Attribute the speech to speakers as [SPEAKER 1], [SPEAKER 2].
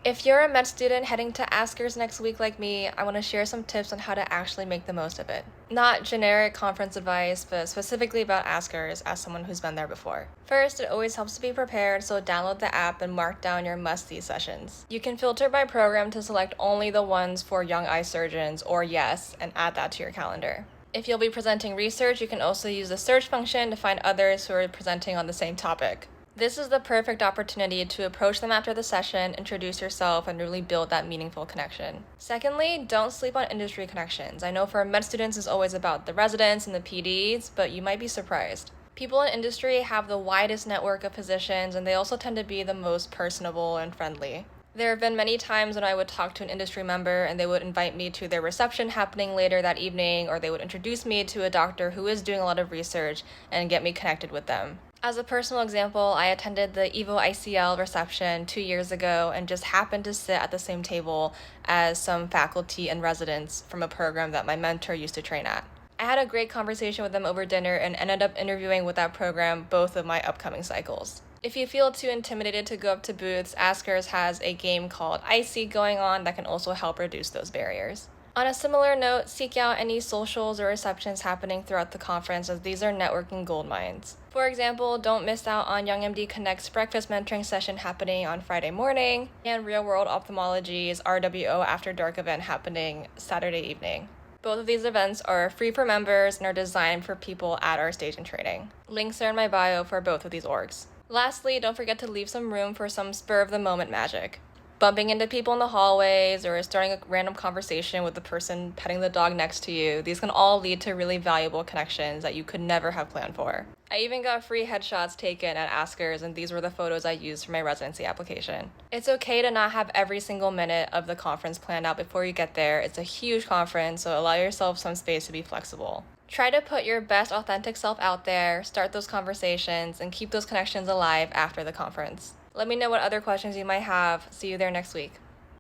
[SPEAKER 1] If you're a med student heading to ASCRS next week like me, I want to share some tips on how to actually make the most of it. Not generic conference advice, but specifically about ASCRS as someone who's been there before. First, it always helps to be prepared, so download the app and mark down your must-see sessions. You can filter by program to select only the ones for young eye surgeons or yes, and add that to your calendar. If you'll be presenting research, you can also use the search function to find others who are presenting on the same topic. This is the perfect opportunity to approach them after the session, introduce yourself, and really build that meaningful connection. Secondly, don't sleep on industry connections. I know for med students it's always about the residents and the PDs, but you might be surprised. People in industry have the widest network of physicians, and they also tend to be the most personable and friendly. There have been many times when I would talk to an industry member and they would invite me to their reception happening later that evening, or they would introduce me to a doctor who is doing a lot of research and get me connected with them. As a personal example, I attended the EVO ICL reception 2 years ago and just happened to sit at the same table as some faculty and residents from a program that my mentor used to train at. I had a great conversation with them over dinner and ended up interviewing with that program both of my upcoming cycles. If you feel too intimidated to go up to booths, ASCRS has a game called Icy going on that can also help reduce those barriers. On a similar note, seek out any socials or receptions happening throughout the conference, as these are networking goldmines. For example, don't miss out on Young MD Connect's breakfast mentoring session happening on Friday morning, and Real World Ophthalmology's RWO After Dark event happening Saturday evening. Both of these events are free for members and are designed for people at our stage in training. Links are in my bio for both of these orgs. Lastly, don't forget to leave some room for some spur-of-the-moment magic. Bumping into people in the hallways or starting a random conversation with the person petting the dog next to you, these can all lead to really valuable connections that you could never have planned for. I even got free headshots taken at ASCRS, and these were the photos I used for my residency application. It's okay to not have every single minute of the conference planned out before you get there. It's a huge conference, so allow yourself some space to be flexible. Try to put your best authentic self out there, start those conversations, and keep those connections alive after the conference. Let me know what other questions you might have. See you there next week.